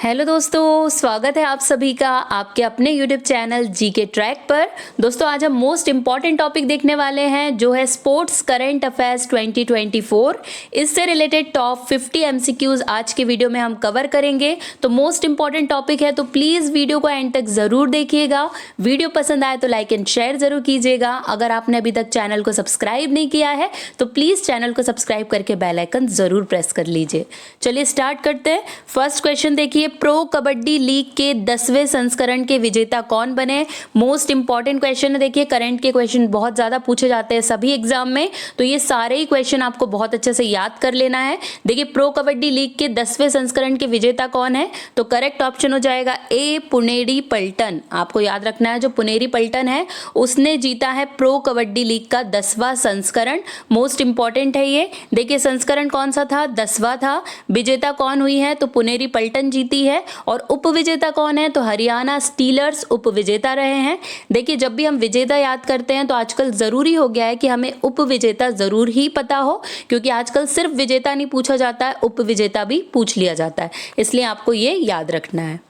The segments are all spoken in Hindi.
हेलो दोस्तों, स्वागत है आप सभी का आपके अपने यूट्यूब चैनल जीके ट्रैक पर। दोस्तों आज हम मोस्ट इम्पॉर्टेंट टॉपिक देखने वाले हैं जो है स्पोर्ट्स करंट अफेयर्स 2024। इससे रिलेटेड टॉप 50 एमसीक्यूज आज के वीडियो में हम कवर करेंगे। तो मोस्ट इम्पॉर्टेंट टॉपिक है, तो प्लीज़ वीडियो को एंड तक ज़रूर देखिएगा। वीडियो पसंद आए तो लाइक एंड शेयर ज़रूर कीजिएगा। अगर आपने अभी तक चैनल को सब्सक्राइब नहीं किया है तो प्लीज़ चैनल को सब्सक्राइब करके बेल आइकन ज़रूर प्रेस कर लीजिए। चलिए स्टार्ट करते हैं। फर्स्ट क्वेश्चन देखिए, प्रो कबड्डी लीग के 10वें संस्करण के विजेता कौन बने। मोस्ट इंपॉर्टेंट क्वेश्चन है। देखिए करंट के क्वेश्चन बहुत ज्यादा पूछे जाते हैं सभी एग्जाम में, तो ये सारे ही क्वेश्चन आपको बहुत अच्छे से याद कर लेना है। देखिए प्रो कबड्डी लीग के 10वें संस्करण के विजेता कौन है, तो करेक्ट ऑप्शन हो जाएगा ए पुनेरी पल्टन। आपको याद रखना है जो पुनेरी पल्टन है उसने जीता है प्रो कबड्डी लीग का 10वां संस्करण। मोस्ट इंपॉर्टेंट है ये। देखिए संस्करण कौन सा था, 10वां था। विजेता कौन हुई है, तो पुनेरी पल्टन जीती है। और उपविजेता कौन है, तो हरियाणा स्टीलर्स उपविजेता रहे हैं। देखिए जब भी हम विजेता याद करते हैं तो आजकल जरूरी हो गया है कि हमें उपविजेता जरूर ही पता हो, क्योंकि आजकल सिर्फ विजेता नहीं पूछा जाता है, उपविजेता भी पूछ लिया जाता है, इसलिए आपको ये याद रखना है।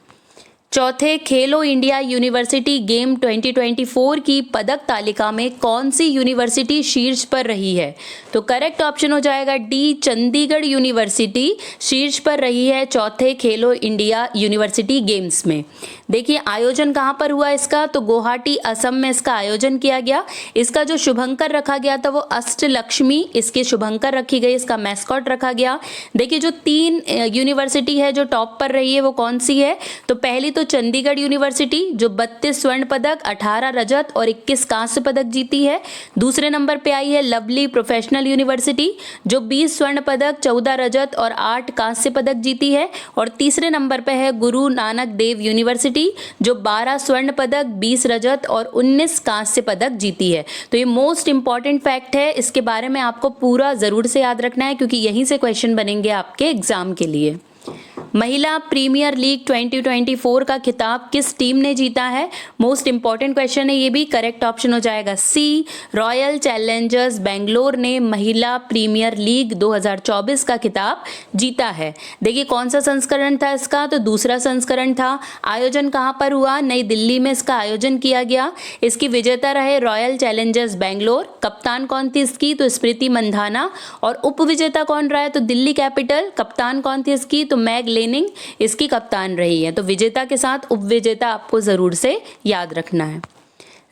चौथे खेलो इंडिया यूनिवर्सिटी गेम 2024 की पदक तालिका में कौन सी यूनिवर्सिटी शीर्ष पर रही है, तो करेक्ट ऑप्शन हो जाएगा डी चंडीगढ़ यूनिवर्सिटी शीर्ष पर रही है चौथे खेलो इंडिया यूनिवर्सिटी गेम्स में। देखिए आयोजन कहाँ पर हुआ इसका, तो गुवाहाटी असम में इसका आयोजन किया गया। इसका जो शुभंकर रखा गया था वो अष्टलक्ष्मी इसके शुभंकर रखी गई, इसका मैस्कॉट रखा गया। देखिए जो 3 यूनिवर्सिटी है जो टॉप पर रही है वो कौन सी है, तो पहली तो चंडीगढ़ यूनिवर्सिटी जो 32 स्वर्ण पदक, 18 रजत और 21 कांस्य पदक जीती है। दूसरे नंबर पे आई है लवली प्रोफेशनल यूनिवर्सिटी जो 20 स्वर्ण पदक, 14 रजत और 8 कांस्य पदक जीती है। और तीसरे नंबर पे है गुरु नानक देव यूनिवर्सिटी जो 12 स्वर्ण पदक, 20 रजत और 19 कांस्य पदक जीती है। तो ये मोस्ट इंपॉर्टेंट फैक्ट है, इसके बारे में आपको पूरा जरूर से याद रखना है क्योंकि यहीं से क्वेश्चन बनेंगे आपके एग्जाम के लिए। महिला प्रीमियर लीग 2024 का खिताब किस टीम ने जीता है, मोस्ट इंपॉर्टेंट क्वेश्चन है ये भी। करेक्ट ऑप्शन हो जाएगा सी रॉयल चैलेंजर्स बेंगलोर ने महिला प्रीमियर लीग 2024 का खिताब जीता है। देखिए कौन सा संस्करण था इसका, तो दूसरा संस्करण था। आयोजन कहाँ पर हुआ, नई दिल्ली में इसका आयोजन किया गया। इसकी विजेता रहे रॉयल चैलेंजर्स बेंगलोर। कप्तान कौन थी इसकी, तो स्मृति मंधाना। और उपविजेता कौन रहा है, तो दिल्ली कैपिटल। कप्तान कौन थी इसकी, तो मैग लेनिंग इसकी कप्तान रही है। तो विजेता के साथ उपविजेता आपको जरूर से याद रखना है।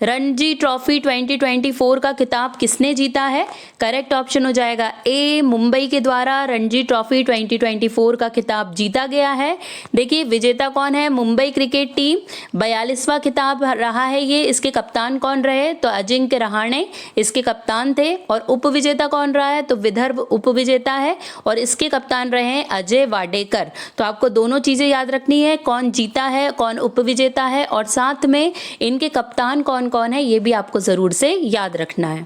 रणजी ट्रॉफी 2024 का खिताब किसने जीता है, करेक्ट ऑप्शन हो जाएगा ए मुंबई के द्वारा रणजी ट्रॉफी 2024 का खिताब जीता गया है। देखिए विजेता कौन है, मुंबई क्रिकेट टीम। 42वां खिताब रहा है ये। इसके कप्तान कौन रहे, तो अजिंक्य रहाणे इसके कप्तान थे। और उपविजेता कौन रहा है, तो विदर्भ उपविजेता है और इसके कप्तान रहे हैं अजय वाडेकर। तो आपको दोनों चीजें याद रखनी है, कौन जीता है, कौन उपविजेता है, और साथ में इनके कप्तान कौन कौन है ये भी आपको जरूर से याद रखना है।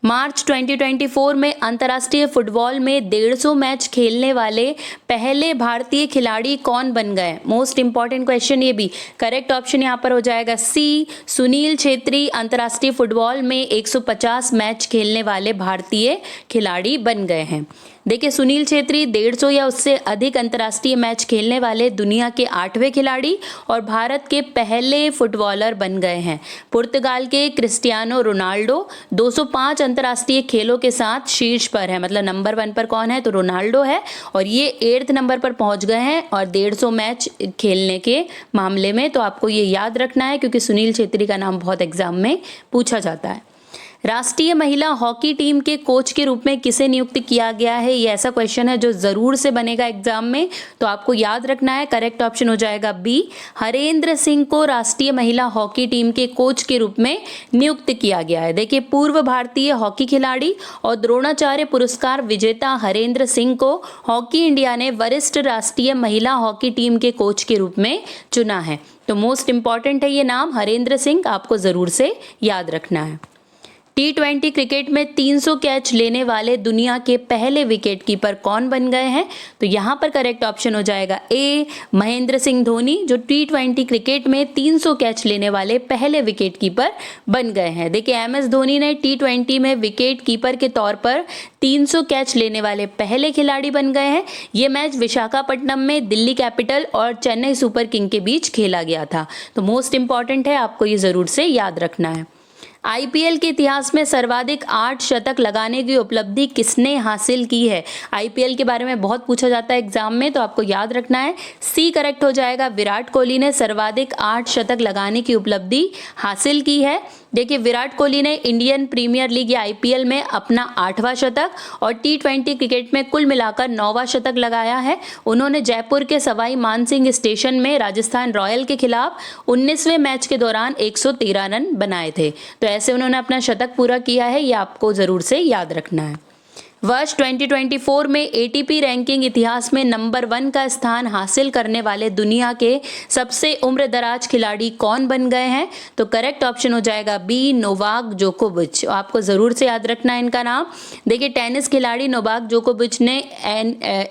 मार्च 2024 में अंतर्राष्ट्रीय फुटबॉल में 150 मैच खेलने वाले पहले भारतीय खिलाड़ी कौन बन गए, मोस्ट इंपॉर्टेंट क्वेश्चन ये भी। करेक्ट ऑप्शन यहाँ पर हो जाएगा सी सुनील छेत्री अंतर्राष्ट्रीय फुटबॉल में 150 मैच खेलने वाले भारतीय खिलाड़ी बन गए हैं। देखिए सुनील छेत्री 150 या उससे अधिक अंतर्राष्ट्रीय मैच खेलने वाले दुनिया के 8वें खिलाड़ी और भारत के पहले फुटबॉलर बन गए हैं। पुर्तगाल के क्रिस्टियानो रोनाल्डो 205 अंतर्राष्ट्रीय खेलों के साथ शीर्ष पर है, मतलब नंबर 1 पर कौन है, तो रोनाल्डो है। और ये 8th नंबर पर पहुंच गए हैं और 150 मैच खेलने के मामले में। तो आपको ये याद रखना है क्योंकि सुनील छेत्री का नाम बहुत एग्जाम में पूछा जाता है। राष्ट्रीय महिला हॉकी टीम के कोच के रूप में किसे नियुक्त किया गया है, ये ऐसा क्वेश्चन है जो जरूर से बनेगा एग्जाम में, तो आपको याद रखना है। करेक्ट ऑप्शन हो जाएगा बी हरेंद्र सिंह को राष्ट्रीय महिला हॉकी टीम के कोच के रूप में नियुक्त किया गया है। देखिए पूर्व भारतीय हॉकी खिलाड़ी और द्रोणाचार्य पुरस्कार विजेता हरेंद्र सिंह को हॉकी इंडिया ने वरिष्ठ राष्ट्रीय महिला हॉकी टीम के कोच के रूप में चुना है। तो मोस्ट इंपॉर्टेंट है ये नाम हरेंद्र सिंह, आपको जरूर से याद रखना है। T20 क्रिकेट में 300 कैच लेने वाले दुनिया के पहले विकेट कीपर कौन बन गए हैं? तो यहाँ पर करेक्ट ऑप्शन हो जाएगा ए महेंद्र सिंह धोनी, जो T20 क्रिकेट में 300 कैच लेने वाले पहले विकेट कीपर बन गए हैं। देखिए MS धोनी ने T20 में विकेट कीपर के तौर पर 300 कैच लेने वाले पहले खिलाड़ी बन गए हैं। ये मैच विशाखापट्टनम में दिल्ली कैपिटल और चेन्नई सुपर किंग के बीच खेला गया था। तो मोस्ट इंपॉर्टेंट है, आपको ये जरूर से याद रखना है। आईपीएल के इतिहास में सर्वाधिक 8 शतक लगाने की उपलब्धि किसने हासिल की है? आईपीएल के बारे में बहुत पूछा जाता है एग्जाम में, तो आपको याद रखना है सी करेक्ट हो जाएगा। विराट कोहली ने सर्वाधिक 8 शतक लगाने की उपलब्धि हासिल की है। देखिए विराट कोहली ने इंडियन प्रीमियर लीग या आईपीएल में अपना 8वां शतक और T20 क्रिकेट में कुल मिलाकर 9वां शतक लगाया है। उन्होंने जयपुर के सवाई मानसिंह स्टेशन में राजस्थान रॉयल के खिलाफ 19वें मैच के दौरान 113 रन बनाए थे। तो ऐसे उन्होंने अपना शतक पूरा किया है, ये आपको जरूर से याद रखना है। वर्ष 2024 में एटीपी रैंकिंग इतिहास में नंबर 1 का स्थान हासिल करने वाले दुनिया के सबसे उम्रदराज खिलाड़ी कौन बन गए हैं? तो करेक्ट ऑप्शन हो जाएगा बी नोवाक जोकोविच। आपको ज़रूर से याद रखना है इनका नाम। देखिए टेनिस खिलाड़ी नोवाक जोकोविच ने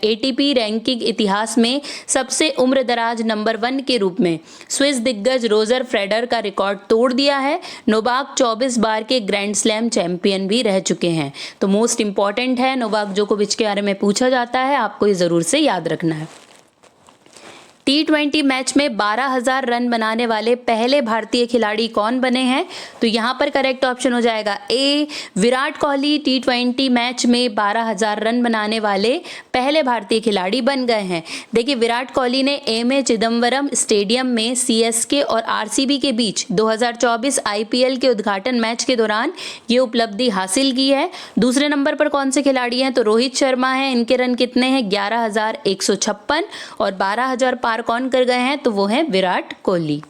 एटीपी रैंकिंग इतिहास में सबसे उम्रदराज नंबर 1 के रूप में स्विस दिग्गज रोजर फेडरर का रिकॉर्ड तोड़ दिया है। नोवाक 24 बार के ग्रैंड स्लैम चैंपियन भी रह चुके हैं। तो मोस्ट इंपॉर्टेंट है, नोवाक जोकोविच के बारे में पूछा जाता है, आपको ये जरूर से याद रखना है। T20 मैच में 12,000 रन बनाने वाले पहले भारतीय खिलाड़ी कौन बने हैं? तो यहाँ पर करेक्ट ऑप्शन हो जाएगा ए विराट कोहली। T20 मैच में 12,000 रन बनाने वाले पहले भारतीय खिलाड़ी बन गए हैं। देखिए विराट कोहली ने एम.ए. चिदम्बरम स्टेडियम में CSK और RCB के बीच 2024 IPL के उद्घाटन मैच के दौरान ये उपलब्धि हासिल की है। दूसरे नंबर पर कौन से खिलाड़ी हैं? तो रोहित शर्मा हैं। इनके रन कितने हैं? 11,156 और 12,000 पार कौन कर गए हैं? तो वो हैं विराट कोहली।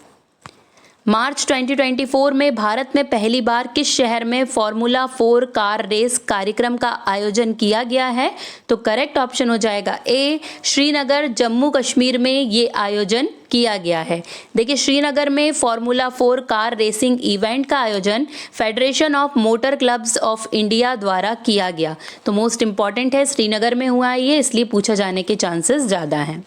मार्च 2024 में भारत में पहली बार किस शहर में फॉर्मूला 4 कार रेस कार्यक्रम का आयोजन किया गया है? तो करेक्ट ऑप्शन हो जाएगा ए श्रीनगर। जम्मू कश्मीर में ये आयोजन किया गया है। देखिए श्रीनगर में फॉर्मूला 4 कार रेसिंग इवेंट का आयोजन federation of motor clubs of India द्वारा किया गया। तो मोस्ट इंपॉर्टेंट है, श्रीनगर में हुआ है ये, इसलिए पूछा जाने के चांसेस ज़्यादा हैं।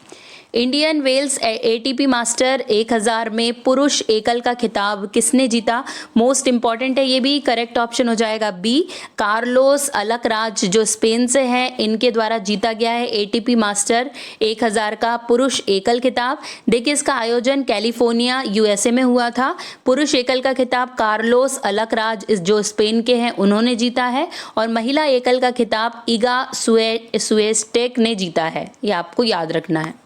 इंडियन वेल्स एटीपी मास्टर 1000 में पुरुष एकल का खिताब किसने जीता? मोस्ट इंपॉर्टेंट है, ये भी करेक्ट ऑप्शन हो जाएगा बी कार्लोस अलकराज, जो स्पेन से हैं, इनके द्वारा जीता गया है एटीपी मास्टर 1000 का पुरुष एकल खिताब। देखिए इसका आयोजन कैलिफोर्निया USA में हुआ था। पुरुष एकल का खिताब कार्लोस अलकराज जो स्पेन के हैं उन्होंने जीता है, और महिला एकल का खिताब इगा स्विएटेक ने जीता है। ये आपको याद रखना है।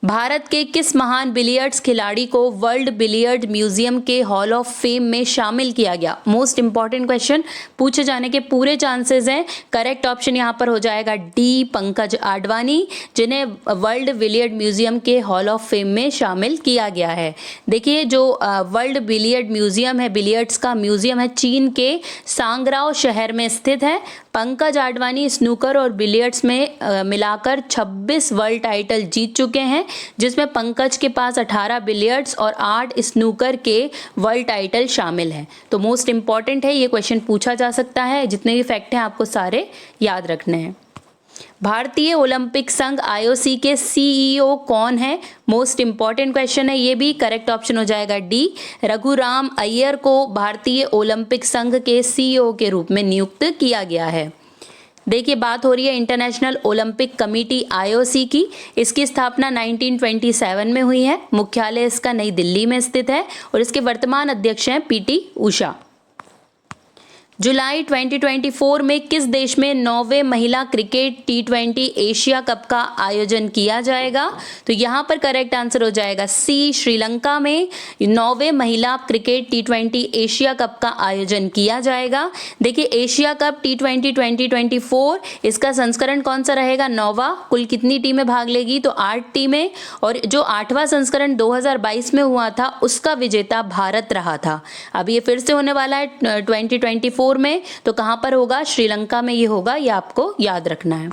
भारत के किस महान बिलियर्ड्स खिलाड़ी को वर्ल्ड बिलियर्ड म्यूजियम के हॉल ऑफ फेम में शामिल किया गया? मोस्ट इंपॉर्टेंट क्वेश्चन, पूछे जाने के पूरे चांसेस हैं। करेक्ट ऑप्शन यहाँ पर हो जाएगा डी पंकज आडवाणी, जिन्हें वर्ल्ड बिलियर्ड म्यूजियम के हॉल ऑफ फेम में शामिल किया गया है। देखिए जो वर्ल्ड बिलियर्ड म्यूजियम है, बिलियर्ड्स का म्यूजियम है, चीन के सांगराओ शहर में स्थित है। पंकज आडवाणी स्नूकर और बिलियर्ड्स में मिलाकर 26 वर्ल्ड टाइटल जीत चुके हैं, जिसमें पंकज के पास 18 बिलियर्ड्स और 8 स्नूकर के वर्ल्ड टाइटल शामिल हैं। तो मोस्ट इंपॉर्टेंट है, ये क्वेश्चन पूछा जा सकता है। जितने भी फैक्ट हैं आपको सारे याद रखने हैं। भारतीय ओलंपिक संघ IOC के CEO कौन है? मोस्ट इंपॉर्टेंट क्वेश्चन है, ये भी करेक्ट ऑप्शन हो जाएगा डी रघुराम अय्यर को भारतीय ओलंपिक संघ के CEO के रूप में नियुक्त किया गया है। देखिए बात हो रही है इंटरनेशनल ओलंपिक कमेटी IOC की। इसकी स्थापना 1927 में हुई है। मुख्यालय इसका नई दिल्ली में स्थित है और इसके वर्तमान अध्यक्ष हैं PT उषा। जुलाई 2024 में किस देश में 9वें महिला क्रिकेट T20 एशिया कप का आयोजन किया जाएगा? तो यहाँ पर करेक्ट आंसर हो जाएगा सी श्रीलंका में 9वें महिला क्रिकेट T20 एशिया कप का आयोजन किया जाएगा। देखिए एशिया कप T20 2024 इसका संस्करण कौन सा रहेगा? 9वां। कुल कितनी टीमें भाग लेगी? तो 8 टीमें, और जो 8वां संस्करण 2022 में हुआ था उसका विजेता भारत रहा था। अब ये फिर से होने वाला है 2024 में, तो कहां पर होगा? श्रीलंका में ये होगा, ये आपको याद रखना है।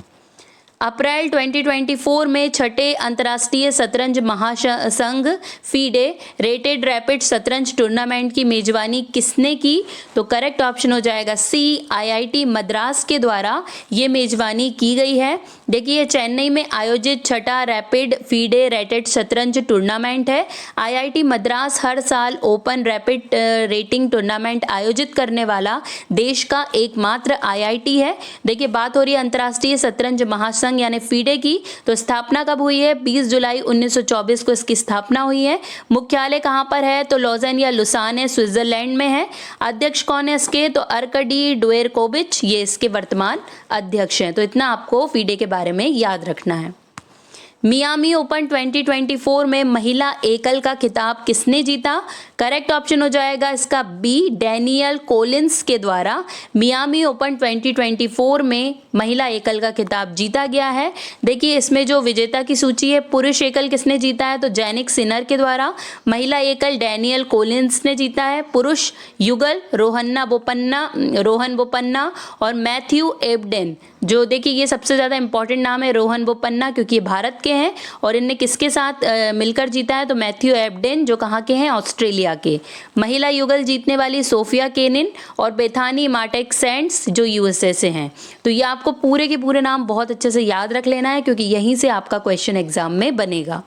अप्रैल 2024 में छठे अंतर्राष्ट्रीय शतरंज महासंघ फीडे रेटेड रैपिड शतरंज टूर्नामेंट की मेजबानी किसने की? तो करेक्ट ऑप्शन हो जाएगा सी, आईआईटी मद्रास के द्वारा ये मेजबानी की गई है। देखिए चेन्नई में आयोजित छठा रैपिड फीडे रेटेड शतरंज टूर्नामेंट है। आईआईटी मद्रास हर साल ओपन रैपिड रेटिंग टूर्नामेंट आयोजित करने वाला देश का एकमात्र आईआईटी है। देखिए बात हो रही है अंतर्राष्ट्रीय शतरंज महासंघ यानी फीडे की, तो स्थापना कब हुई है? 20 जुलाई 1924 को इसकी स्थापना हुई है। मुख्यालय कहां पर है? तो लॉज़ेन या लुसान स्विट्जरलैंड में है। अध्यक्ष कौन है इसके? तो अर्कडी डोएरकोविच ये इसके वर्तमान अध्यक्ष हैं। तो इतना आपको फीडे के बारे में याद रखना है। मियामी ओपन 2024 में महिला एकल का खिताब किसने जीता? करेक्ट ऑप्शन हो जाएगा इसका बी, डैनियल कोलिंस के द्वारा मियामी ओपन 2024 में महिला एकल का खिताब जीता गया है। देखिए इसमें जो विजेता की सूची है, पुरुष एकल किसने जीता है? तो जैनिक सिनर के द्वारा। महिला एकल डैनियल कोलिंस ने जीता है। पुरुष युगल रोहन बोपन्ना और मैथ्यू एबडेन, जो देखिए ये सबसे ज़्यादा इंपॉर्टेंट नाम है रोहन बोपन्ना, क्योंकि ये भारत के हैं और इनने किसके साथ मिलकर जीता है? तो मैथ्यू एबडेन, जो कहाँ के हैं? ऑस्ट्रेलिया के। महिला युगल जीतने वाली सोफिया केनिन और बेथानी माटेक सेंट्स, जो यूएसए से हैं। तो ये आपको पूरे के पूरे नाम बहुत अच्छे से याद रख लेना है, क्योंकि यहीं से आपका क्वेश्चन एग्जाम में बनेगा।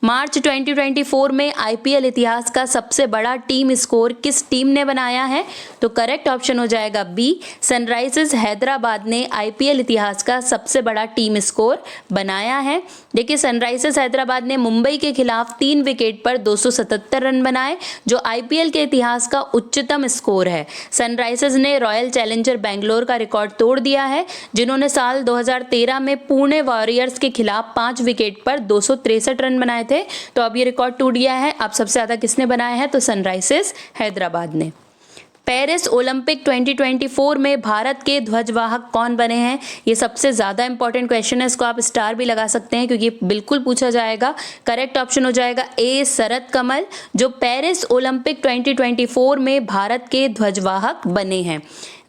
मार्च 2024 में आईपीएल इतिहास का सबसे बड़ा टीम स्कोर किस टीम ने बनाया है? तो करेक्ट ऑप्शन हो जाएगा बी, सनराइजर्स हैदराबाद ने आईपीएल इतिहास का सबसे बड़ा टीम स्कोर बनाया है। देखिए सनराइजर्स हैदराबाद ने मुंबई के खिलाफ 3 विकेट पर 277 रन बनाए, जो आईपीएल के इतिहास का उच्चतम स्कोर है। सनराइजर्स ने रॉयल चैलेंजर बेंगलोर का रिकॉर्ड तोड़ दिया है, जिन्होंने साल 2013 में पुणे वॉरियर्स के खिलाफ 5 विकेट पर 263 रन बनाए थे। तो अब ये रिकॉर्ड टूट गया है। अब सबसे ज्यादा किसने बनाया है? तो सनराइजर्स हैदराबाद ने। पेरिस ओलंपिक 2024 में भारत के ध्वजवाहक कौन बने हैं? ये सबसे ज़्यादा इंपॉर्टेंट क्वेश्चन है, इसको आप स्टार भी लगा सकते हैं क्योंकि बिल्कुल पूछा जाएगा। करेक्ट ऑप्शन हो जाएगा ए, शरद कमल, जो पेरिस ओलंपिक 2024 में भारत के ध्वजवाहक बने हैं।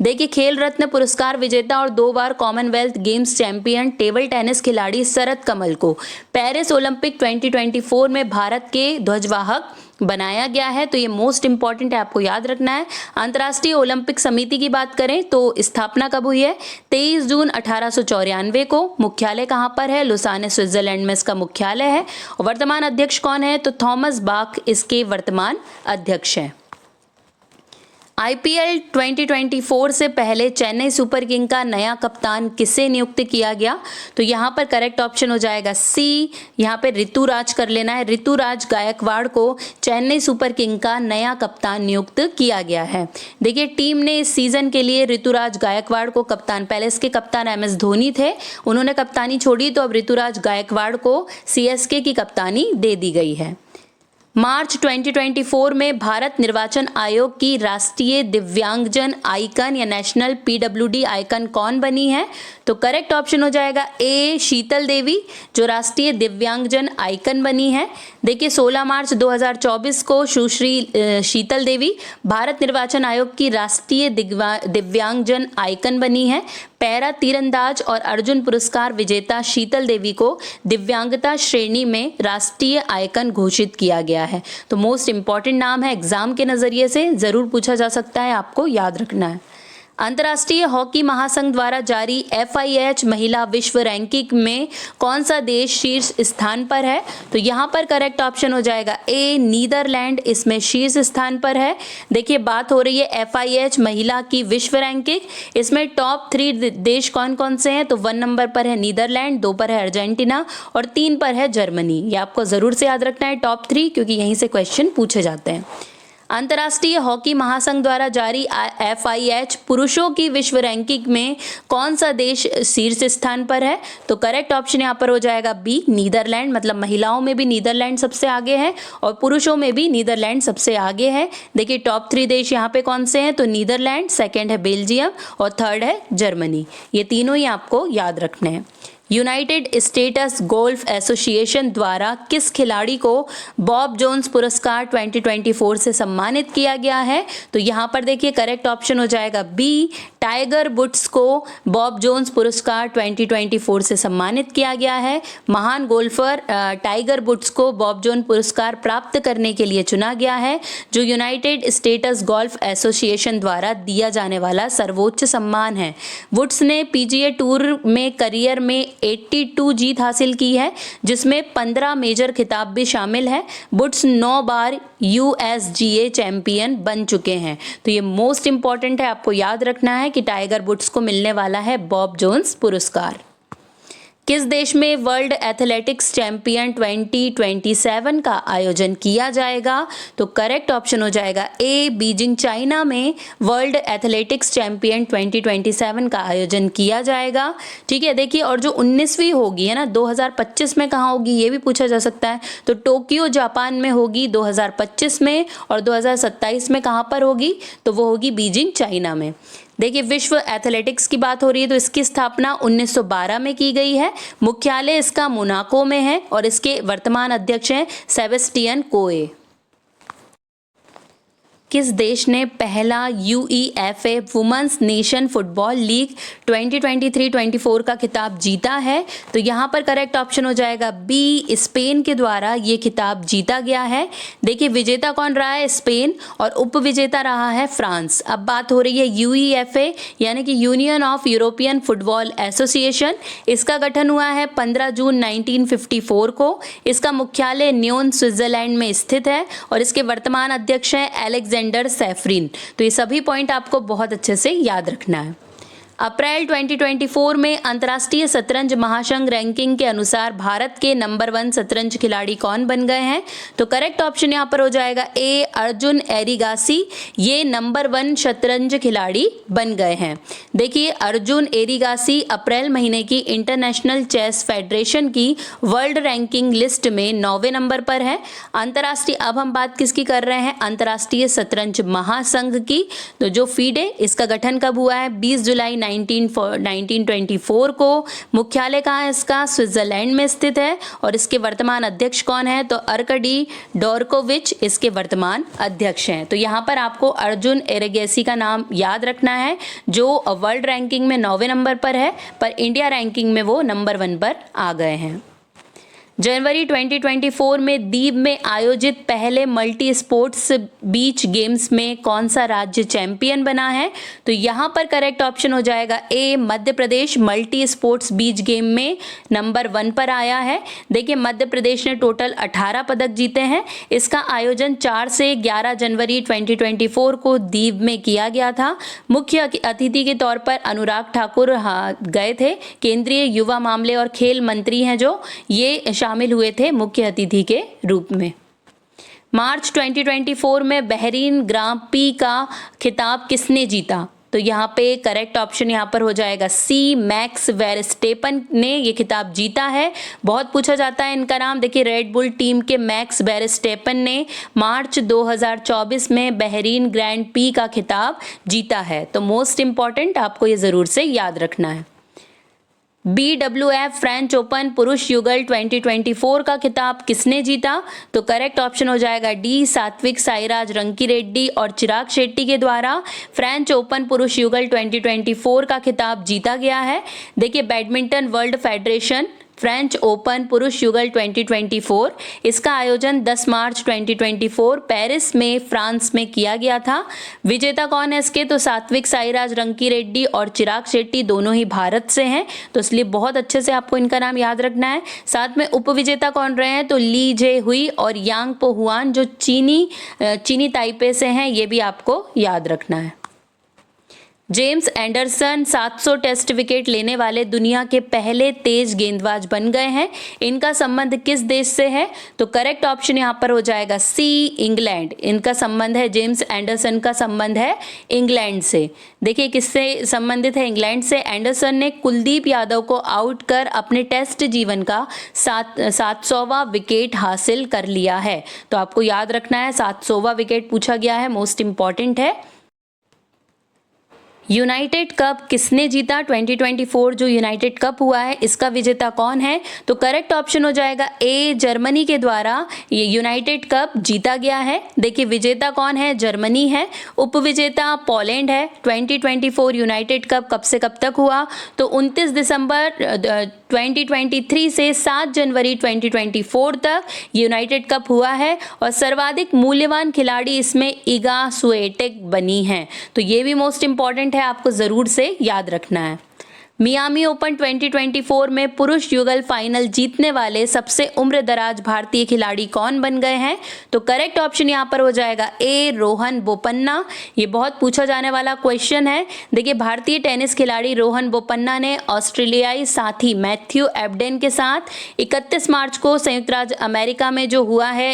देखिए खेल रत्न पुरस्कार विजेता और 2 बार Commonwealth Games champion table tennis खिलाड़ी शरद कमल को पेरिस ओलंपिक 2024 में भारत के ध्वजवाहक बनाया गया है। तो ये मोस्ट इंपॉर्टेंट है, आपको याद रखना है। अंतर्राष्ट्रीय ओलंपिक समिति की बात करें तो स्थापना कब हुई है? 23 जून 1894 को। मुख्यालय कहाँ पर है? लुसान स्विट्जरलैंड में इसका मुख्यालय है। और वर्तमान अध्यक्ष कौन है? तो थॉमस बाक इसके वर्तमान अध्यक्ष हैं। आईपीएल 2024 से पहले चेन्नई सुपर किंग का नया कप्तान किसे नियुक्त किया गया? तो यहाँ पर करेक्ट ऑप्शन हो जाएगा सी, यहाँ पे ऋतुराज कर लेना है। ऋतुराज गायकवाड़ को चेन्नई सुपर किंग का नया कप्तान नियुक्त किया गया है। देखिए टीम ने इस सीजन के लिए ऋतुराज गायकवाड़ को कप्तान, पहले इसके कप्तान MS धोनी थे, उन्होंने कप्तानी छोड़ी, तो अब ऋतुराज गायकवाड़ को CSK की कप्तानी दे दी गई है। मार्च 2024 में भारत निर्वाचन आयोग की राष्ट्रीय दिव्यांगजन आइकन या नेशनल PWD आइकन कौन बनी है? तो करेक्ट ऑप्शन हो जाएगा ए, शीतल देवी, जो राष्ट्रीय दिव्यांगजन आइकन बनी है। देखिए 16 मार्च 2024 को सुश्री शीतल देवी भारत निर्वाचन आयोग की राष्ट्रीय दिव्यांगजन आइकन बनी है। पैरा तीरंदाज और अर्जुन पुरस्कार विजेता शीतल देवी को दिव्यांगता श्रेणी में राष्ट्रीय आइकन घोषित किया गया है। तो मोस्ट इंपॉर्टेंट नाम है, एग्जाम के नजरिए से जरूर पूछा जा सकता है, आपको याद रखना है। अंतर्राष्ट्रीय हॉकी महासंघ द्वारा जारी FIH महिला विश्व रैंकिंग में कौन सा देश शीर्ष स्थान पर है? तो यहाँ पर करेक्ट ऑप्शन हो जाएगा ए, नीदरलैंड इसमें शीर्ष स्थान पर है। देखिए बात हो रही है FIH महिला की विश्व रैंकिंग, इसमें टॉप 3 देश कौन कौन से हैं? तो 1 नंबर पर है नीदरलैंड, 2 पर है अर्जेंटीना और 3 पर है जर्मनी। ये आपको जरूर से याद रखना है टॉप 3, क्योंकि यहीं से क्वेश्चन पूछे जाते हैं। अंतर्राष्ट्रीय हॉकी महासंघ द्वारा जारी FIH पुरुषों की विश्व रैंकिंग में कौन सा देश शीर्ष स्थान पर है? तो करेक्ट ऑप्शन यहाँ पर हो जाएगा बी, नीदरलैंड, मतलब महिलाओं में भी नीदरलैंड सबसे आगे है और पुरुषों में भी नीदरलैंड सबसे आगे है। देखिए टॉप 3 देश यहाँ पे कौन से हैं? तो नीदरलैंड, सेकेंड है बेल्जियम और थर्ड है जर्मनी। ये तीनों ही आपको याद रखने हैं। यूनाइटेड स्टेट्स गोल्फ एसोसिएशन द्वारा किस खिलाड़ी को बॉब जोन्स पुरस्कार 2024 से सम्मानित किया गया है? तो यहाँ पर देखिए करेक्ट ऑप्शन हो जाएगा बी, टाइगर वुड्स को बॉब जोन्स पुरस्कार 2024 से सम्मानित किया गया है। महान गोल्फर टाइगर वुड्स को बॉब जोन्स पुरस्कार प्राप्त करने के लिए चुना गया है, जो यूनाइटेड स्टेट्स गोल्फ एसोसिएशन द्वारा दिया जाने वाला सर्वोच्च सम्मान है। वुड्स ने पीजीए टूर में करियर में 82 जीत हासिल की है, जिसमें 15 मेजर खिताब भी शामिल है। वुड्स 9 बार यूएसजीए चैंपियन बन चुके हैं। तो ये मोस्ट इंपॉर्टेंट है, आपको याद रखना है कि टाइगर वुड्स को मिलने वाला है बॉब जोन्स पुरस्कार। किस देश में वर्ल्ड एथलेटिक्स चैंपियन 2027 का आयोजन किया जाएगा? तो करेक्ट ऑप्शन हो जाएगा ए, बीजिंग चाइना में वर्ल्ड एथलेटिक्स चैंपियन 2027 का आयोजन किया जाएगा। ठीक है, देखिए और जो 19वीं होगी है ना 2025 में कहाँ होगी ये भी पूछा जा सकता है। तो टोक्यो जापान में होगी 2025 में, और 2027 में कहाँ पर होगी? तो वो होगी बीजिंग चाइना में। देखिए विश्व एथलेटिक्स की बात हो रही है तो इसकी स्थापना 1912 में की गई है। मुख्यालय इसका मोनाको में है और इसके वर्तमान अध्यक्ष हैं सेबेस्टियन कोए। किस देश ने पहला UEFA women's nation football league 2023-24 का खिताब जीता है? तो यहाँ पर करेक्ट ऑप्शन हो जाएगा बी, स्पेन के द्वारा ये खिताब जीता गया है। देखिए विजेता कौन रहा है? स्पेन, और उपविजेता रहा है फ्रांस। अब बात हो रही है यूईएफए यानी कि union of European football association. इसका गठन हुआ है 15 जून 1954 को। इसका मुख्यालय न्योन स्विट्जरलैंड में स्थित है और इसके वर्तमान अध्यक्ष हैं एलेक्जेंडर सेफरिन। तो ये सभी पॉइंट आपको बहुत अच्छे से याद रखना है। अप्रैल 2024 में अंतर्राष्ट्रीय शतरंज महासंघ रैंकिंग के अनुसार भारत के नंबर 1 शतरंज खिलाड़ी कौन बन गए हैं? तो करेक्ट ऑप्शन यहाँ पर हो जाएगा ए, अर्जुन एरिगासी। ये नंबर 1 शतरंज खिलाड़ी बन गए हैं। देखिए अर्जुन एरिगासी अप्रैल महीने की इंटरनेशनल चेस फेडरेशन की वर्ल्ड रैंकिंग लिस्ट में 9वें नंबर पर है। अंतर्राष्ट्रीय, अब हम बात किसकी कर रहे हैं? अंतर्राष्ट्रीय शतरंज महासंघ की। तो जो फीडे, इसका गठन कब हुआ है? 20 जुलाई 1924 को। मुख्यालय कहाँ है इसका? स्विट्जरलैंड में स्थित है और इसके वर्तमान अध्यक्ष कौन है? तो अर्कडी डोरकोविच इसके वर्तमान अध्यक्ष हैं। तो यहाँ पर आपको अर्जुन एरिगेसी का नाम याद रखना है, जो वर्ल्ड रैंकिंग में 9वें नंबर पर है, पर इंडिया रैंकिंग में वो नंबर 1 पर आ गए हैं। जनवरी 2024 में दीव में आयोजित पहले मल्टी स्पोर्ट्स बीच गेम्स में कौन सा राज्य चैंपियन बना है? तो यहाँ पर करेक्ट ऑप्शन हो जाएगा ए, मध्य प्रदेश मल्टी स्पोर्ट्स बीच गेम में नंबर 1 पर आया है। देखिए मध्य प्रदेश ने टोटल 18 पदक जीते हैं। इसका आयोजन 4 से 11 जनवरी 2024 को दीव में किया गया था। मुख्य अतिथि के तौर पर अनुराग ठाकुर गए थे। केंद्रीय युवा मामले और खेल मंत्री हैं जो, ये शामिल हुए थे मुख्य अतिथि के रूप में। मार्च 2024 में बहरीन ग्रां प्री का खिताब किसने जीता? तो यहाँ पे करेक्ट ऑप्शन यहाँ पर हो जाएगा सी, मैक्स वेरस्टेपन ने ये खिताब जीता है। बहुत पूछा जाता है इनका नाम। देखिए रेड बुल टीम के मैक्स वेरस्टेपन ने मार्च 2024 में बहरीन ग्रैंड प्री का खिताब जीता है। तो मोस्ट इंपॉर्टेंट, आपको ये जरूर से याद रखना है। BWF फ्रेंच ओपन पुरुष युगल 2024 का खिताब किसने जीता? तो करेक्ट ऑप्शन हो जाएगा डी, सात्विक साईराज रंकीरेड्डी और चिराग शेट्टी के द्वारा फ्रेंच ओपन पुरुष युगल 2024 का खिताब जीता गया है। देखिए badminton world federation French open पुरुष युगल 2024, इसका आयोजन 10 मार्च 2024 पेरिस में फ्रांस में किया गया था। विजेता कौन है इसके? तो सात्विक साईराज रंकीरेड्डी और चिराग शेट्टी दोनों ही भारत से हैं, तो इसलिए बहुत अच्छे से आपको इनका नाम याद रखना है। साथ में उपविजेता कौन रहे हैं? तो ली जे हुई और यांग पो हुआन जो चीनी ताइपे से हैं, ये भी आपको याद रखना है। जेम्स एंडरसन 700 टेस्ट विकेट लेने वाले दुनिया के पहले तेज गेंदबाज बन गए हैं। इनका संबंध किस देश से है? तो करेक्ट ऑप्शन यहाँ पर हो जाएगा सी, इंग्लैंड। इनका संबंध है, जेम्स एंडरसन का संबंध है इंग्लैंड से। देखिए किससे संबंधित है? इंग्लैंड से। एंडरसन ने कुलदीप यादव को आउट कर अपने टेस्ट जीवन का 700वां विकेट हासिल कर लिया है। तो आपको याद रखना है, 700वां विकेट पूछा गया है, मोस्ट इंपॉर्टेंट है। यूनाइटेड कप किसने जीता? 2024 जो यूनाइटेड कप हुआ है इसका विजेता कौन है? तो करेक्ट ऑप्शन हो जाएगा ए, जर्मनी के द्वारा ये यूनाइटेड कप जीता गया है। देखिए विजेता कौन है? जर्मनी है। उपविजेता पोलैंड है। 2024 यूनाइटेड कप कब से कब तक हुआ? तो 29 दिसंबर 2023 से 7 जनवरी 2024 तक यूनाइटेड कप हुआ है और सर्वाधिक मूल्यवान खिलाड़ी इसमें इगा स्विएटेक बनी हैं। तो ये भी मोस्ट इंपॉर्टेंट है, आपको ज़रूर से याद रखना है। मियामी ओपन 2024 में पुरुष युगल फाइनल जीतने वाले सबसे उम्रदराज भारतीय खिलाड़ी कौन बन गए हैं? तो करेक्ट ऑप्शन यहाँ पर हो जाएगा ए, रोहन बोपन्ना। ये बहुत पूछा जाने वाला क्वेश्चन है। देखिए भारतीय टेनिस खिलाड़ी रोहन बोपन्ना ने ऑस्ट्रेलियाई साथी मैथ्यू एबडेन के साथ 31 मार्च को संयुक्त राज्य अमेरिका में जो हुआ है,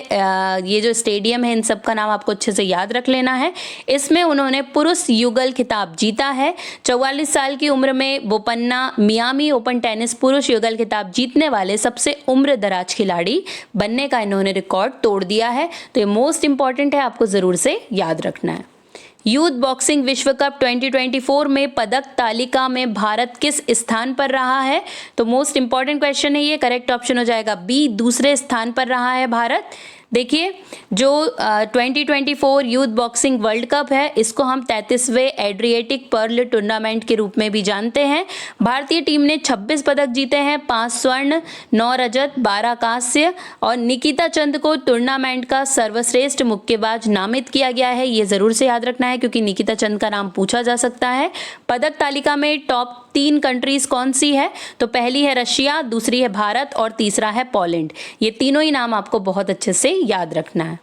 ये जो स्टेडियम है इन सब का नाम आपको अच्छे से याद रख लेना है, इसमें उन्होंने पुरुष युगल खिताब जीता है। 44 साल की उम्र में बोपन्ना मियामी ओपन टेनिस पुरुष युगल खिताब जीतने वाले सबसे उम्रदराज खिलाड़ी बनने का इन्होंने रिकॉर्ड तोड़ दिया है। तो ये मोस्ट इंपॉर्टेंट है, आपको जरूर से याद रखना है। यूथ बॉक्सिंग विश्व कप 2024 में पदक तालिका में भारत किस स्थान पर रहा है? तो मोस्ट इंपॉर्टेंट क्वेश्चन है ये। करेक्ट ऑप्शन हो जाएगा बी, दूसरे स्थान पर रहा है भारत। देखिए जो 2024 यूथ बॉक्सिंग वर्ल्ड कप है इसको हम 33वें एड्रिएटिक पर्ल टूर्नामेंट के रूप में भी जानते हैं। भारतीय टीम ने 26 पदक जीते हैं, 5 स्वर्ण, 9 रजत, 12 कांस्य और निकिता चंद को टूर्नामेंट का सर्वश्रेष्ठ मुक्केबाज नामित किया गया है। ये जरूर से याद रखना है क्योंकि निकिता चंद का नाम पूछा जा सकता है। पदक तालिका में टॉप 3 कंट्रीज कौन सी है? तो पहली है रशिया, दूसरी है भारत और तीसरा है पोलैंड। ये तीनों ही नाम आपको बहुत अच्छे से याद रखना है।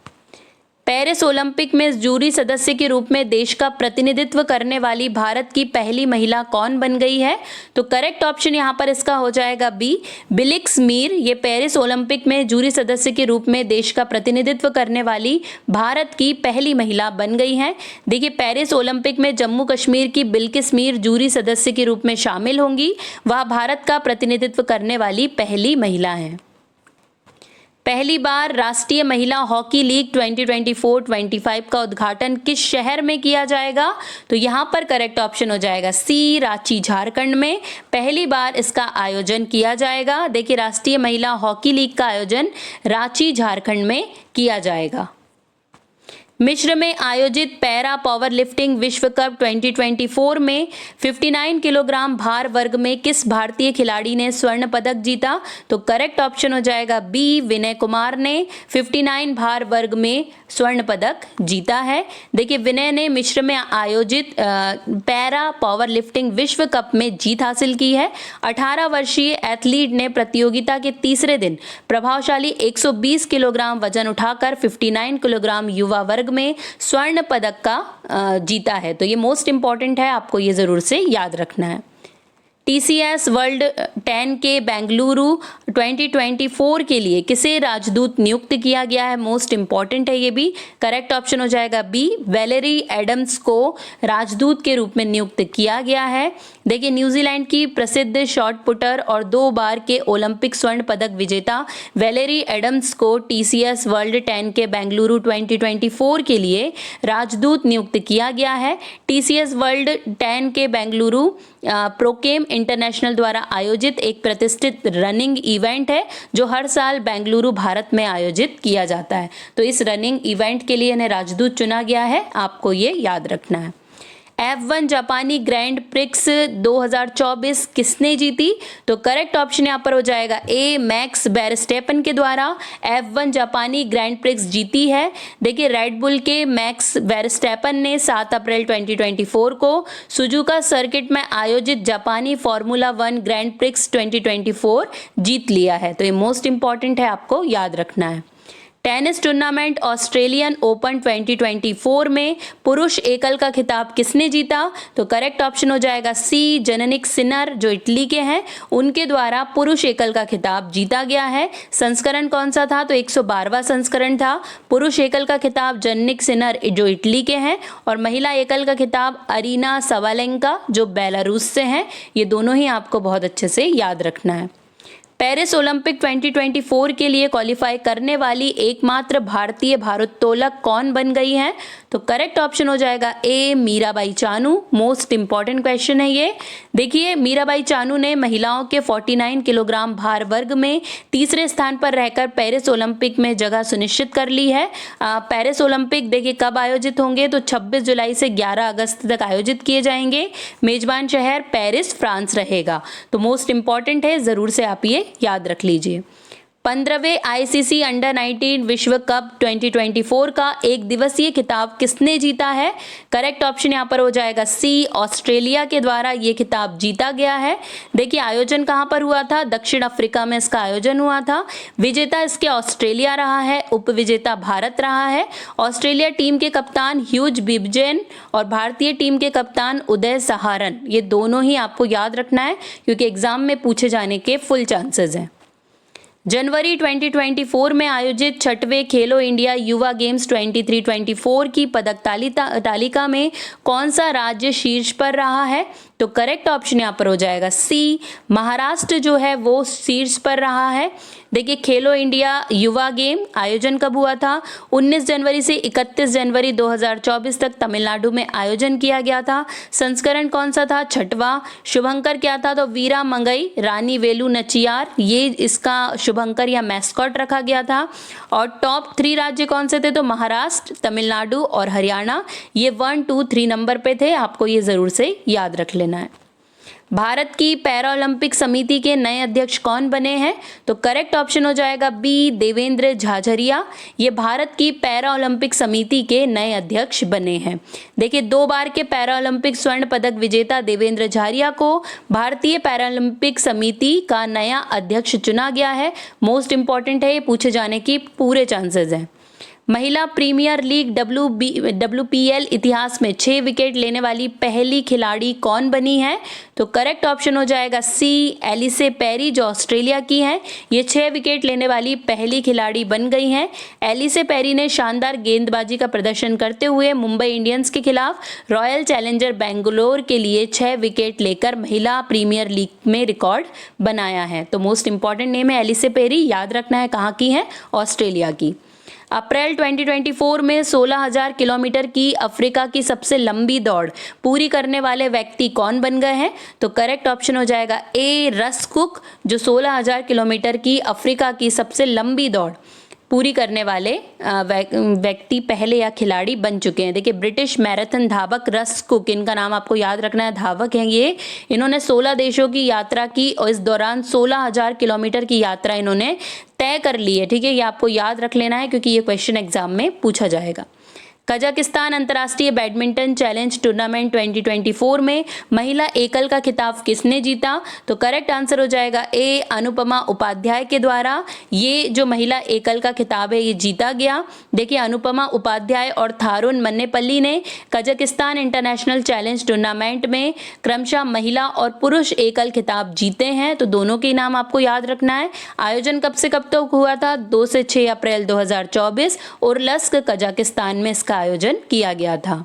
पेरिस ओलंपिक में जूरी सदस्य के रूप में देश का प्रतिनिधित्व करने वाली भारत की पहली महिला कौन बन गई है? तो करेक्ट ऑप्शन यहाँ पर इसका हो जाएगा बी, बिलिक्स मीर। ये पेरिस ओलंपिक में जूरी सदस्य के रूप में देश का प्रतिनिधित्व करने वाली भारत की पहली महिला बन गई हैं। देखिए पेरिस ओलंपिक में जम्मू कश्मीर की बिल्किस मीर जूरी सदस्य के रूप में शामिल होंगी। वह भारत का प्रतिनिधित्व करने वाली पहली महिला हैं। पहली बार राष्ट्रीय महिला हॉकी लीग 2024-25 का उद्घाटन किस शहर में किया जाएगा? तो यहाँ पर करेक्ट ऑप्शन हो जाएगा सी, रांची झारखंड में पहली बार इसका आयोजन किया जाएगा। देखिए राष्ट्रीय महिला हॉकी लीग का आयोजन रांची झारखंड में किया जाएगा। मिस्र में आयोजित पैरा पावर लिफ्टिंग विश्व कप 2024 में 59 किलोग्राम भार वर्ग में किस भारतीय खिलाड़ी ने स्वर्ण पदक जीता? तो करेक्ट ऑप्शन हो जाएगा बी, विनय कुमार ने 59 भार वर्ग में स्वर्ण पदक जीता है। देखिए विनय ने मिस्र में आयोजित पैरा पावर लिफ्टिंग विश्व कप में जीत हासिल की है। 18 वर्षीय एथलीट ने प्रतियोगिता के तीसरे दिन प्रभावशाली 120 किलोग्राम वजन उठाकर 59 किलोग्राम युवा वर्ग में स्वर्ण पदक का जीता है। तो ये मोस्ट इंपॉर्टेंट है, आपको ये जरूर से याद रखना है। TCS वर्ल्ड 10 के बेंगलुरु 2024 के लिए किसे राजदूत नियुक्त किया गया है? मोस्ट इंपॉर्टेंट है ये भी। करेक्ट ऑप्शन हो जाएगा बी, वेलेरी एडम्स को राजदूत के रूप में नियुक्त किया गया है। देखिए न्यूजीलैंड की प्रसिद्ध शॉट पुटर और 2 बार के ओलंपिक स्वर्ण पदक विजेता वेलेरी एडम्स को TCS वर्ल्ड 10 के बेंगलुरु 2024 के लिए राजदूत नियुक्त किया गया है। TCS वर्ल्ड 10 के बेंगलुरु प्रोकेम इंटरनेशनल द्वारा आयोजित एक प्रतिष्ठित रनिंग इवेंट है जो हर साल बेंगलुरु भारत में आयोजित किया जाता है। तो इस रनिंग इवेंट के लिए इन्हें राजदूत चुना गया है, आपको ये याद रखना है। F1 जापानी ग्रैंड प्रिक्स 2024 किसने जीती? तो करेक्ट ऑप्शन यहाँ पर हो जाएगा ए, मैक्स वेरस्टेपन के द्वारा F1 जापानी ग्रैंड प्रिक्स जीती है। देखिए रेड बुल के मैक्स वेरस्टेपन ने 7 अप्रैल 2024 को सुजुका सर्किट में आयोजित जापानी फॉर्मूला 1 ग्रैंड प्रिक्स 2024 जीत लिया है। तो ये मोस्ट इंपॉर्टेंट है, आपको याद रखना है। टेनिस टूर्नामेंट ऑस्ट्रेलियन ओपन 2024 में पुरुष एकल का खिताब किसने जीता? तो करेक्ट ऑप्शन हो जाएगा सी, जननिक सिनर जो इटली के हैं उनके द्वारा पुरुष एकल का खिताब जीता गया है। संस्करण कौन सा था? तो 112वां संस्करण था। पुरुष एकल का खिताब जननिक सिनर जो इटली के हैं और महिला एकल का खिताब अरीना सवालेंका जो बेलारूस से हैं। ये दोनों ही आपको बहुत अच्छे से याद रखना है। पेरिस ओलंपिक 2024 के लिए क्वालिफाई करने वाली एकमात्र भारतीय भारोत्तोलक कौन बन गई हैं? तो करेक्ट ऑप्शन हो जाएगा A Mirabai Chanu. Most important question है ये। देखिए मीराबाई चानू ने महिलाओं के 49 किलोग्राम भार वर्ग में तीसरे स्थान पर रहकर पेरिस ओलंपिक में जगह सुनिश्चित कर ली है। पेरिस ओलंपिक देखिए कब आयोजित होंगे? तो 26 जुलाई से 11 अगस्त तक आयोजित किए जाएंगे। मेजबान शहर पेरिस, फ्रांस रहेगा। तो मोस्ट इंपॉर्टेंट है, जरूर से आप ये याद रख लीजिए। 15वें आईसीसी अंडर 19 विश्व कप 2024 का एक दिवसीय खिताब किसने जीता है? करेक्ट ऑप्शन यहाँ पर हो जाएगा सी, ऑस्ट्रेलिया के द्वारा ये खिताब जीता गया है। देखिए आयोजन कहाँ पर हुआ था? दक्षिण अफ्रीका में इसका आयोजन हुआ था। विजेता इसके ऑस्ट्रेलिया रहा है, उपविजेता भारत रहा है। ऑस्ट्रेलिया टीम के कप्तान ह्यूज बिबजेन और भारतीय टीम के कप्तान उदय सहारन, ये दोनों ही आपको याद रखना है क्योंकि एग्जाम में पूछे जाने के फुल चांसेस हैं। जनवरी 2024 में आयोजित 6वें खेलो इंडिया युवा गेम्स 23-24 की पदक तालिका में कौन सा राज्य शीर्ष पर रहा है? तो करेक्ट ऑप्शन यहाँ पर हो जाएगा सी, महाराष्ट्र जो है वो शीर्ष पर रहा है। देखिए खेलो इंडिया युवा गेम आयोजन कब हुआ था? 19 जनवरी से 31 जनवरी 2024 तक तमिलनाडु में आयोजन किया गया था। संस्करण कौन सा था? 6वां। शुभंकर क्या था? तो वीरा मंगई रानी वेलु नचियार, ये इसका शुभंकर या मैस्कॉट रखा गया था। और टॉप 3 राज्य कौन से थे? तो महाराष्ट्र, तमिलनाडु और हरियाणा, ये 1, 2, 3 नंबर पे थे। आपको ये जरूर से याद रख लेना है। भारत की पैरा ओलंपिक समिति के नए अध्यक्ष कौन बने हैं? तो करेक्ट ऑप्शन हो जाएगा बी, देवेंद्र झाझरिया। ये भारत की पैरा ओलंपिक समिति के नए अध्यक्ष बने हैं। देखिए 2 बार के पैरा ओलंपिक स्वर्ण पदक विजेता देवेंद्र झाझरिया को भारतीय पैरा ओलंपिक समिति का नया अध्यक्ष चुना गया है। मोस्ट इंपॉर्टेंट है, ये पूछे जाने की पूरे चांसेस हैं। महिला प्रीमियर लीग WPL इतिहास में 6 विकेट लेने वाली पहली खिलाड़ी कौन बनी है? तो करेक्ट ऑप्शन हो जाएगा सी, एलिसे पेरी, जो ऑस्ट्रेलिया की हैं। ये 6 विकेट लेने वाली पहली खिलाड़ी बन गई हैं। एलिसे पेरी ने शानदार गेंदबाजी का प्रदर्शन करते हुए मुंबई इंडियंस के खिलाफ रॉयल चैलेंजर बेंगलोर के लिए 6 विकेट लेकर महिला प्रीमियर लीग में रिकॉर्ड बनाया है। तो मोस्ट इंपॉर्टेंट नेम है एलिसे पेरी, याद रखना है कहाँ की है? ऑस्ट्रेलिया की। अप्रैल 2024 में 16,000 किलोमीटर की अफ्रीका की सबसे लंबी दौड़ पूरी करने वाले व्यक्ति कौन बन गए हैं? तो करेक्ट ऑप्शन हो जाएगा ए, रस कुक, जो 16,000 किलोमीटर की अफ्रीका की सबसे लंबी दौड़ पूरी करने वाले व्यक्ति पहले या खिलाड़ी बन चुके हैं। देखिए ब्रिटिश मैराथन धावक रस कुक, इनका नाम आपको याद रखना है, धावक हैं ये। इन्होंने 16 देशों की यात्रा की और इस दौरान 16,000 किलोमीटर की यात्रा इन्होंने तय कर ली है। ठीक है, ये आपको याद रख लेना है क्योंकि ये क्वेश्चन एग्जाम में पूछा जाएगा। कजाकिस्तान अंतर्राष्ट्रीय बैडमिंटन चैलेंज टूर्नामेंट 2024 में महिला एकल का खिताब किसने जीता? तो करेक्ट आंसर हो जाएगा ए, अनुपमा उपाध्याय के द्वारा ये जो महिला एकल का खिताब है ये जीता गया। देखिए अनुपमा उपाध्याय और थारुन मन्नेपल्ली ने कजाकिस्तान इंटरनेशनल चैलेंज टूर्नामेंट में क्रमशः महिला और पुरुष एकल खिताब जीते हैं। तो दोनों के नाम आपको याद रखना है। आयोजन कब से कब तक हुआ था? 2 से 6 अप्रैल 2024 उरलस्क कजाकिस्तान में इसका आयोजन किया गया था।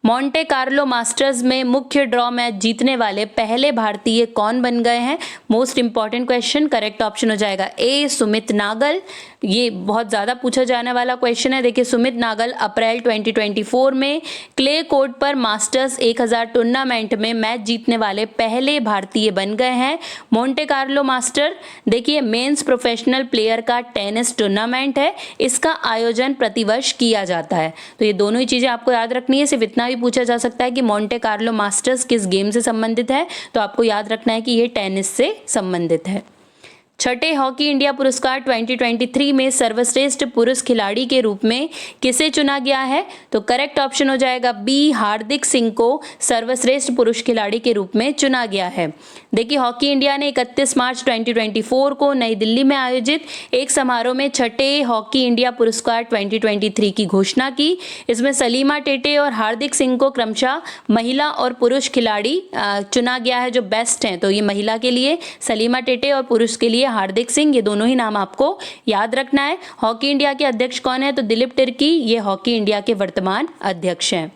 मॉन्टे कार्लो मास्टर्स में मुख्य ड्रॉ मैच जीतने वाले पहले भारतीय कौन बन गए हैं? Most important question. Correct option हो जाएगा ए, सुमित नागल। ये बहुत ज़्यादा पूछा जाने वाला क्वेश्चन है। देखिए सुमित नागल अप्रैल 2024 में क्ले कोर्ट पर मास्टर्स 1000 टूर्नामेंट में मैच जीतने वाले पहले भारतीय बन गए हैं। मॉन्टे कार्लो मास्टर देखिए मेंस प्रोफेशनल प्लेयर का टेनिस टूर्नामेंट है। इसका आयोजन प्रतिवर्ष किया जाता है। तो ये दोनों ही चीज़ें आपको याद रखनी है। सिर्फ इतना पूछा जा सकता है कि मॉन्टे कार्लो मास्टर्स किस गेम से संबंधित है, तो आपको याद रखना है कि ये टेनिस से संबंधित है। 6ठे हॉकी इंडिया पुरस्कार 2023 में सर्वश्रेष्ठ पुरुष खिलाड़ी के रूप में किसे चुना गया है? तो करेक्ट ऑप्शन हो जाएगा बी, हार्दिक सिंह को सर्वश्रेष्ठ पुरुष खिलाड़ी के रूप में चुना गया है। देखिए हॉकी इंडिया ने 31 मार्च 2024 को नई दिल्ली में आयोजित एक समारोह में 6ठे हॉकी इंडिया पुरस्कार 2023 की घोषणा की। इसमें सलीमा टेटे और हार्दिक सिंह को क्रमशः महिला और पुरुष खिलाड़ी चुना गया है जो बेस्ट हैं। तो ये महिला के लिए सलीमा टेटे और पुरुष के लिए हार्दिक सिंह, ये दोनों ही नाम आपको याद रखना है। हॉकी इंडिया के अध्यक्ष कौन है? तो दिलीप तिर्की, ये हॉकी इंडिया के वर्तमान अध्यक्ष हैं।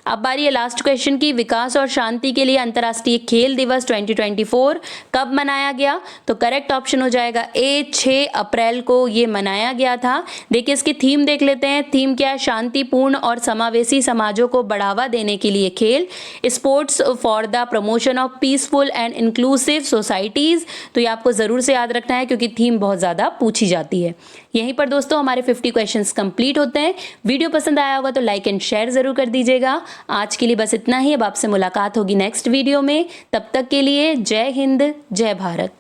अब बारी है लास्ट क्वेश्चन की, विकास और शांति के लिए अंतर्राष्ट्रीय खेल दिवस 2024 कब मनाया गया? तो करेक्ट ऑप्शन हो जाएगा ए, 6 अप्रैल को ये मनाया गया था। देखिए इसकी थीम देख लेते हैं। थीम क्या है? शांतिपूर्ण और समावेशी समाजों को बढ़ावा देने के लिए खेल, sports for the promotion of peaceful and inclusive societies. तो ये आपको जरूर से याद रखना है क्योंकि थीम बहुत ज्यादा पूछी जाती है। यहीं पर दोस्तों हमारे 50 क्वेश्चंस कंप्लीट होते हैं। वीडियो पसंद आया होगा तो लाइक एंड शेयर जरूर कर दीजिएगा। आज के लिए बस इतना ही। अब आपसे मुलाकात होगी नेक्स्ट वीडियो में। तब तक के लिए जय हिंद, जय भारत।